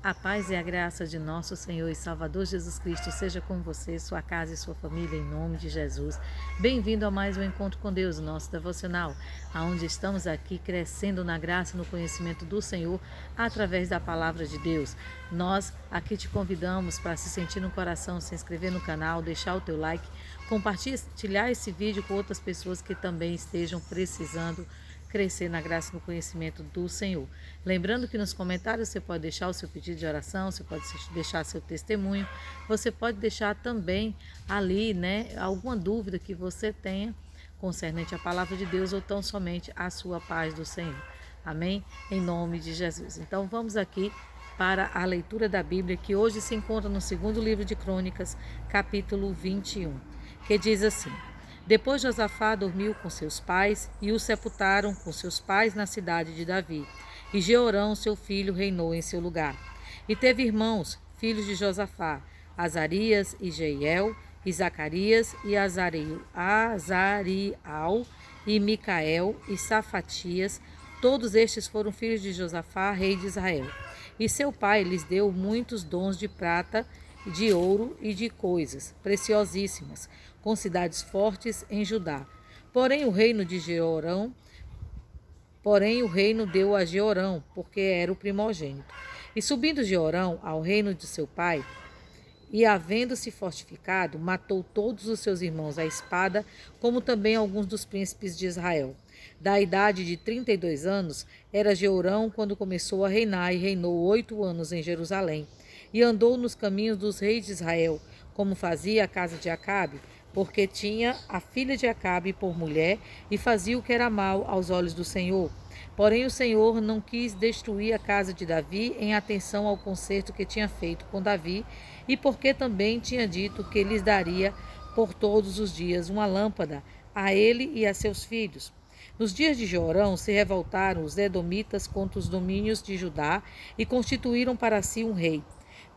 A paz e a graça de nosso Senhor e Salvador Jesus Cristo seja com você, sua casa e sua família, em nome de Jesus. Bem-vindo a mais um Encontro com Deus, nosso devocional, onde estamos aqui crescendo na graça e no conhecimento do Senhor através da palavra de Deus. Nós aqui te convidamos para se sentir no coração, se inscrever no canal, deixar o teu like, compartilhar esse vídeo com outras pessoas que também estejam precisando crescer na graça e no conhecimento do Senhor. Lembrando que nos comentários você pode deixar o seu pedido de oração, você pode deixar seu testemunho, você pode deixar também ali, alguma dúvida que você tenha concernente à palavra de Deus ou tão somente à sua paz do Senhor. Amém? Em nome de Jesus. Então vamos aqui para a leitura da Bíblia, que hoje se encontra no segundo livro de Crônicas, capítulo 21, que diz assim: Depois Josafá dormiu com seus pais e o sepultaram com seus pais na cidade de Davi. E Jeorão, seu filho, reinou em seu lugar. E teve irmãos, filhos de Josafá, Azarias e Jeiel, e Zacarias e Azarial, e Micael e Safatias. Todos estes foram filhos de Josafá, rei de Israel. E seu pai lhes deu muitos dons de prata, de ouro e de coisas preciosíssimas, com cidades fortes em Judá. Porém o reino deu a Jeorão, porque era o primogênito. E subindo Jeorão ao reino de seu pai, e havendo-se fortificado, matou todos os seus irmãos à espada, como também alguns dos príncipes de Israel. Da idade de 32 anos, era Jeorão quando começou a reinar, e reinou 8 anos em Jerusalém. E andou nos caminhos dos reis de Israel, como fazia a casa de Acabe, porque tinha a filha de Acabe por mulher, e fazia o que era mal aos olhos do Senhor. Porém o Senhor não quis destruir a casa de Davi em atenção ao concerto que tinha feito com Davi, e porque também tinha dito que lhes daria por todos os dias uma lâmpada a ele e a seus filhos. Nos dias de Jeorão se revoltaram os edomitas contra os domínios de Judá e constituíram para si um rei.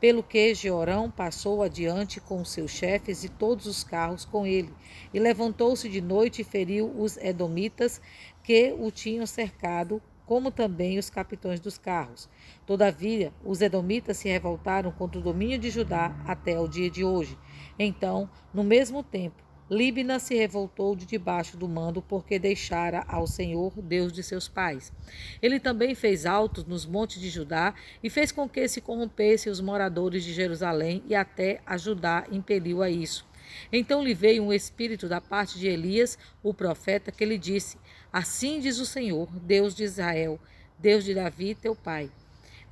Pelo que Jeorão passou adiante com os seus chefes e todos os carros com ele, e levantou-se de noite e feriu os edomitas que o tinham cercado, como também os capitães dos carros. Todavia, os edomitas se revoltaram contra o domínio de Judá até o dia de hoje. Então, no mesmo tempo, Líbina se revoltou de debaixo do mando, porque deixara ao Senhor, Deus de seus pais. Ele também fez altos nos montes de Judá e fez com que se corrompessem os moradores de Jerusalém, e até a Judá impeliu a isso. Então lhe veio um espírito da parte de Elias, o profeta, que lhe disse: Assim diz o Senhor, Deus de Israel, Deus de Davi, teu pai: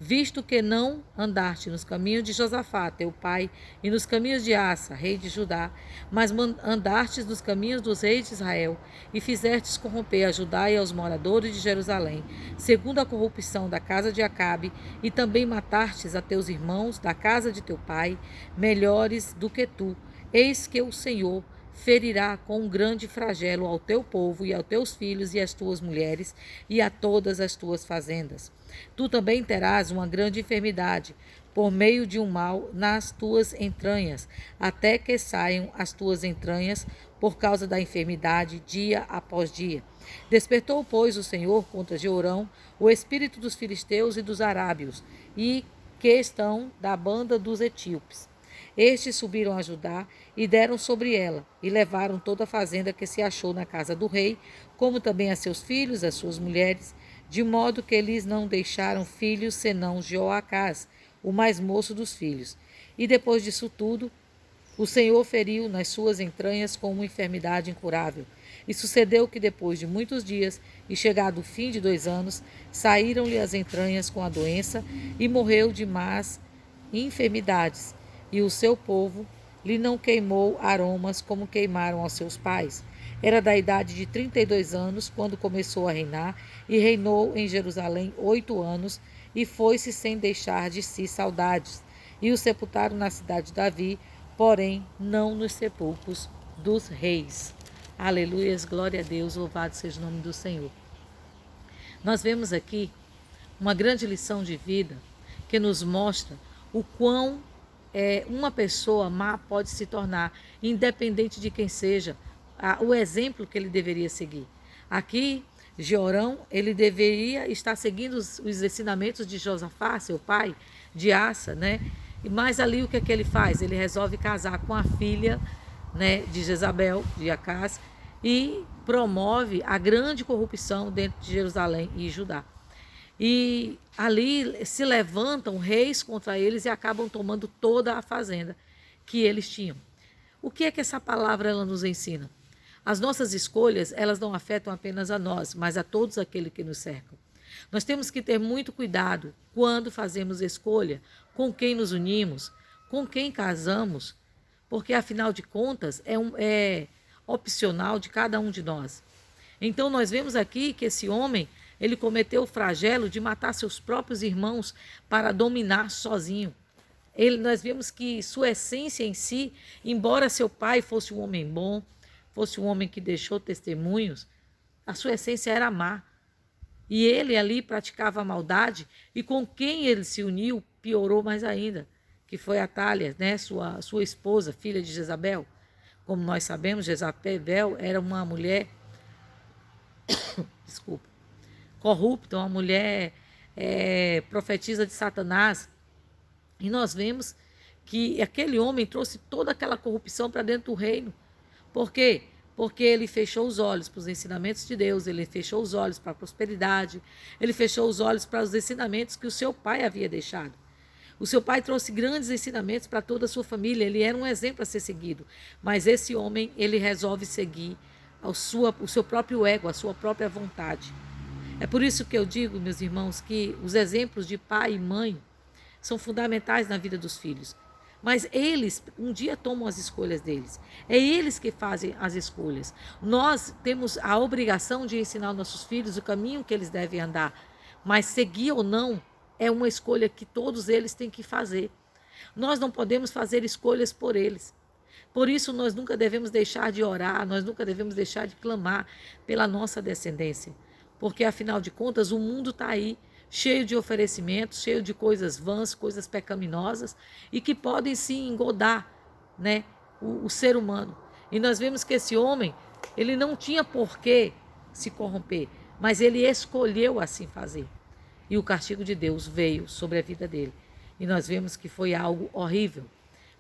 Visto que não andaste nos caminhos de Josafá, teu pai, e nos caminhos de Asa, rei de Judá, mas andastes nos caminhos dos reis de Israel, e fizestes corromper a Judá e aos moradores de Jerusalém, segundo a corrupção da casa de Acabe, e também matastes a teus irmãos da casa de teu pai, melhores do que tu, eis que o Senhor ferirá com um grande flagelo ao teu povo e aos teus filhos e às tuas mulheres e a todas as tuas fazendas. Tu também terás uma grande enfermidade, por meio de um mal nas tuas entranhas, até que saiam as tuas entranhas por causa da enfermidade, dia após dia. Despertou, pois, o Senhor contra Jeorão o espírito dos filisteus e dos arábios, e que estão da banda dos etíopes. Estes subiram a Judá e deram sobre ela, e levaram toda a fazenda que se achou na casa do rei, como também a seus filhos, as suas mulheres, de modo que eles não deixaram filhos senão Joacás, o mais moço dos filhos. E depois disso tudo, o Senhor feriu nas suas entranhas com uma enfermidade incurável. E sucedeu que depois de muitos dias, e chegado o fim de 2 anos, saíram-lhe as entranhas com a doença, e morreu de más enfermidades. E o seu povo lhe não queimou aromas como queimaram aos seus pais. Era da idade de 32 anos quando começou a reinar, e reinou em Jerusalém 8 anos, e foi-se sem deixar de si saudades. E o sepultaram na cidade de Davi, porém não nos sepulcros dos reis. Aleluias, glória a Deus, louvado seja o nome do Senhor. Nós vemos aqui uma grande lição de vida que nos mostra o quão uma pessoa má pode se tornar, independente de quem seja, o exemplo que ele deveria seguir. Aqui, Jeorão, ele deveria estar seguindo os ensinamentos de Josafá, seu pai, de Asa, né? Mas ali o que é que ele faz? Ele resolve casar com a filha, né, de Jezabel, de Acás, e promove a grande corrupção dentro de Jerusalém e Judá. E ali se levantam reis contra eles e acabam tomando toda a fazenda que eles tinham. O que é que essa palavra ela nos ensina? As nossas escolhas, elas não afetam apenas a nós, mas a todos aqueles que nos cercam. Nós temos que ter muito cuidado quando fazemos escolha, com quem nos unimos, com quem casamos, porque afinal de contas é opcional de cada um de nós. Então nós vemos aqui que esse homem, ele cometeu o flagelo de matar seus próprios irmãos para dominar sozinho. Nós vemos que sua essência em si, embora seu pai fosse um homem bom, fosse um homem que deixou testemunhos, a sua essência era má. E ele ali praticava a maldade, e com quem ele se uniu piorou mais ainda, que foi Atália, né, sua esposa, filha de Jezabel. Como nós sabemos, Jezabel era uma mulher, desculpa, corrupta, uma mulher profetisa de Satanás. E nós vemos que aquele homem trouxe toda aquela corrupção para dentro do reino. Por quê? Porque ele fechou os olhos para os ensinamentos de Deus, ele fechou os olhos para a prosperidade, ele fechou os olhos para os ensinamentos que o seu pai havia deixado. O seu pai trouxe grandes ensinamentos para toda a sua família, ele era um exemplo a ser seguido. Mas esse homem, ele resolve seguir o seu próprio ego, a sua própria vontade. É por isso que eu digo, meus irmãos, que os exemplos de pai e mãe são fundamentais na vida dos filhos. Mas eles um dia tomam as escolhas deles. É eles que fazem as escolhas. Nós temos a obrigação de ensinar aos nossos filhos o caminho que eles devem andar. Mas seguir ou não é uma escolha que todos eles têm que fazer. Nós não podemos fazer escolhas por eles. Por isso nós nunca devemos deixar de orar, nós nunca devemos deixar de clamar pela nossa descendência. Porque afinal de contas o mundo está aí, cheio de oferecimentos, cheio de coisas vãs, coisas pecaminosas e que podem sim engodar, né, o ser humano. E nós vemos que esse homem, ele não tinha por que se corromper, mas ele escolheu assim fazer. E o castigo de Deus veio sobre a vida dele. E nós vemos que foi algo horrível.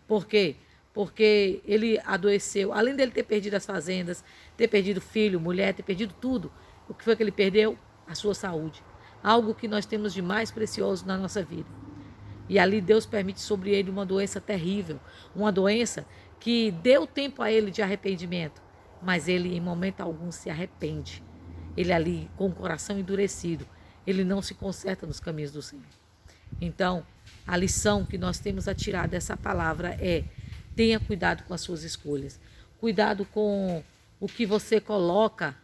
Por quê? Porque ele adoeceu. Além dele ter perdido as fazendas, ter perdido filho, mulher, ter perdido tudo, o que foi que ele perdeu? A sua saúde. Algo que nós temos de mais precioso na nossa vida. E ali Deus permite sobre ele uma doença terrível, uma doença que deu tempo a ele de arrependimento, mas ele em momento algum se arrepende. Ele ali com o coração endurecido, ele não se conserta nos caminhos do Senhor. Então, a lição que nós temos a tirar dessa palavra é: tenha cuidado com as suas escolhas, cuidado com o que você coloca,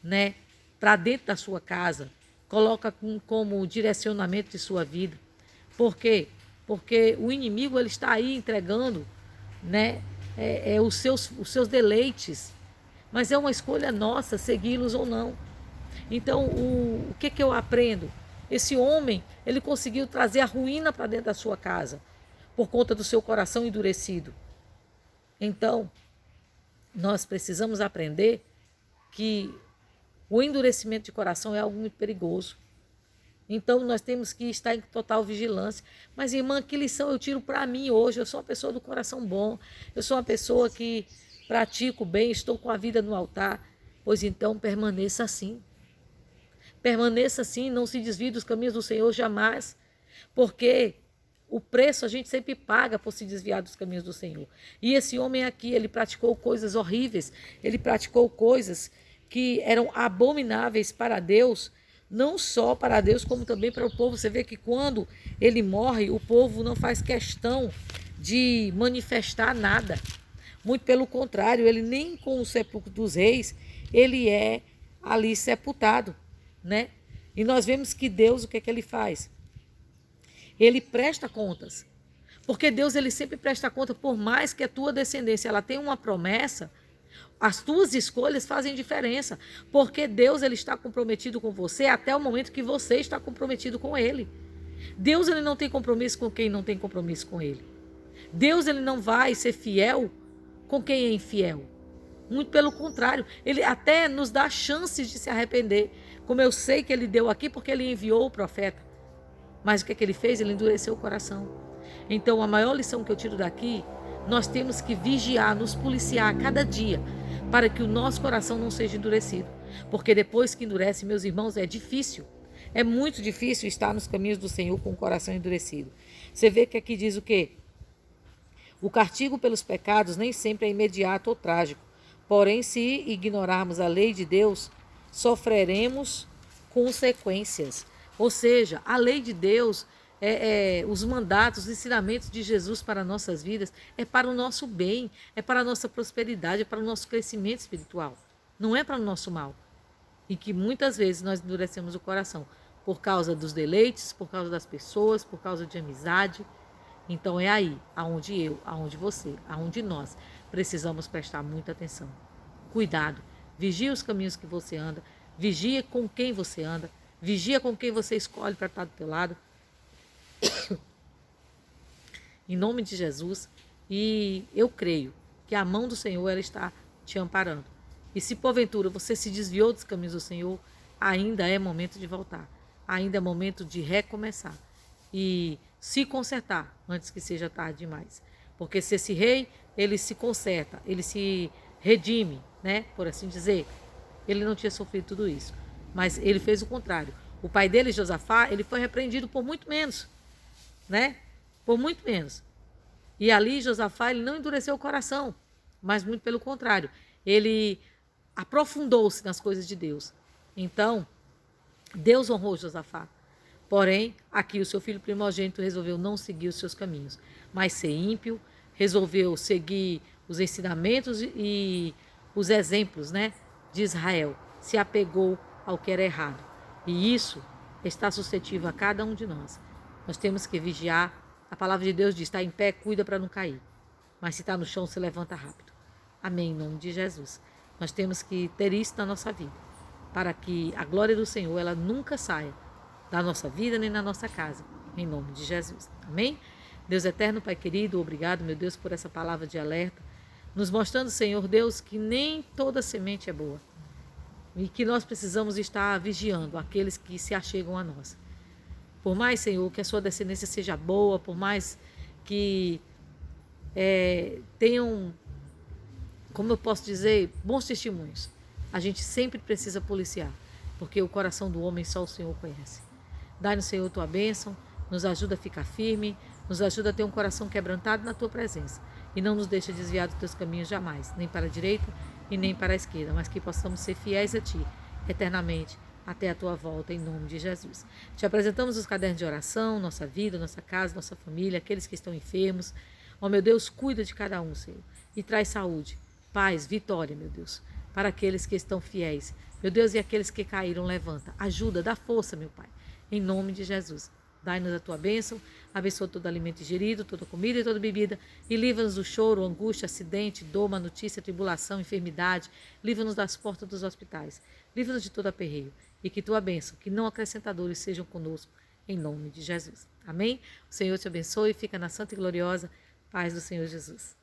né, para dentro da sua casa, coloca como direcionamento de sua vida. Por quê? Porque o inimigo ele está aí entregando, né, os seus deleites, mas é uma escolha nossa segui-los ou não. Então, o que eu aprendo? Esse homem, ele conseguiu trazer a ruína para dentro da sua casa, por conta do seu coração endurecido. Então, nós precisamos aprender que o endurecimento de coração é algo muito perigoso. Então, nós temos que estar em total vigilância. Mas, irmã, que lição eu tiro para mim hoje? Eu sou uma pessoa do coração bom. Eu sou uma pessoa que pratico bem, estou com a vida no altar. Pois então, permaneça assim. Permaneça assim, não se desvie dos caminhos do Senhor jamais. Porque o preço a gente sempre paga por se desviar dos caminhos do Senhor. E esse homem aqui, ele praticou coisas horríveis. Ele praticou coisas que eram abomináveis para Deus, não só para Deus, como também para o povo. Você vê que quando ele morre, o povo não faz questão de manifestar nada. Muito pelo contrário, ele nem com o sepulcro dos reis, ele é ali sepultado, né? E nós vemos que Deus, o que é que ele faz? Ele presta contas. Porque Deus, ele sempre presta conta, por mais que a tua descendência ela tenha uma promessa, as tuas escolhas fazem diferença, porque Deus ele está comprometido com você até o momento que você está comprometido com Ele. Deus ele não tem compromisso com quem não tem compromisso com Ele. Deus ele não vai ser fiel com quem é infiel. Muito pelo contrário, Ele até nos dá chances de se arrepender, como eu sei que Ele deu aqui porque Ele enviou o profeta. Mas o que é que ele fez? Ele endureceu o coração. Então, a maior lição que eu tiro daqui, nós temos que vigiar, nos policiar a cada dia, para que o nosso coração não seja endurecido. Porque depois que endurece, meus irmãos, é difícil. É muito difícil estar nos caminhos do Senhor com o coração endurecido. Você vê que aqui diz o quê? O castigo pelos pecados nem sempre é imediato ou trágico. Porém, se ignorarmos a lei de Deus, sofreremos consequências. Ou seja, a lei de Deus, os mandatos, os ensinamentos de Jesus para nossas vidas, é para o nosso bem, é para a nossa prosperidade, é para o nosso crescimento espiritual. Não é para o nosso mal. E que muitas vezes nós endurecemos o coração por causa dos deleites, por causa das pessoas, por causa de amizade. Então é aí, aonde eu, aonde você, aonde nós precisamos prestar muita atenção. Cuidado, vigia os caminhos que você anda, vigia com quem você anda, vigia com quem você escolhe para estar do teu lado. Em nome de Jesus. E eu creio que a mão do Senhor ela está te amparando. E se porventura você se desviou dos caminhos do Senhor, ainda é momento de voltar. Ainda é momento de recomeçar. E se consertar antes que seja tarde demais. Porque se esse rei, ele se conserta, ele se redime, né, por assim dizer, ele não tinha sofrido tudo isso. Mas ele fez o contrário. O pai dele, Josafá, ele foi repreendido por muito menos, né? Por muito menos. E ali, Josafá, ele não endureceu o coração, mas muito pelo contrário. Ele aprofundou-se nas coisas de Deus. Então, Deus honrou Josafá. Porém, aqui o seu filho primogênito resolveu não seguir os seus caminhos, mas ser ímpio, resolveu seguir os ensinamentos e os exemplos, né, de Israel. Se apegou ao que era errado. E isso está suscetível a cada um de nós. Nós temos que vigiar. A palavra de Deus diz, está em pé, cuida para não cair. Mas se está no chão, se levanta rápido. Amém, em nome de Jesus. Nós temos que ter isso na nossa vida, para que a glória do Senhor ela nunca saia da nossa vida nem na nossa casa, em nome de Jesus. Amém? Deus eterno, Pai querido, obrigado, meu Deus, por essa palavra de alerta, nos mostrando, Senhor Deus, que nem toda semente é boa e que nós precisamos estar vigiando aqueles que se achegam a nós. Por mais, Senhor, que a sua descendência seja boa, por mais que tenham, como eu posso dizer, bons testemunhos, a gente sempre precisa policiar, porque o coração do homem só o Senhor conhece. Dá-nos, Senhor, tua bênção, nos ajuda a ficar firme, nos ajuda a ter um coração quebrantado na tua presença e não nos deixa desviar dos teus caminhos jamais, nem para a direita e nem para a esquerda, mas que possamos ser fiéis a ti eternamente até a tua volta, em nome de Jesus. Te apresentamos os cadernos de oração, nossa vida, nossa casa, nossa família, aqueles que estão enfermos. Ó, meu Deus, cuida de cada um, Senhor, e traz saúde, paz, vitória, meu Deus, para aqueles que estão fiéis. Meu Deus, e aqueles que caíram, levanta, ajuda, dá força, meu Pai. Em nome de Jesus, dai-nos a tua bênção, abençoa todo alimento ingerido, toda comida e toda bebida, e livra-nos do choro, angústia, acidente, dor, má notícia, tribulação, enfermidade, livra-nos das portas dos hospitais, livra-nos de todo aperreio, e que tua bênção, que não acrescentadores sejam conosco, em nome de Jesus. Amém? O Senhor te abençoe e fica na santa e gloriosa paz do Senhor Jesus.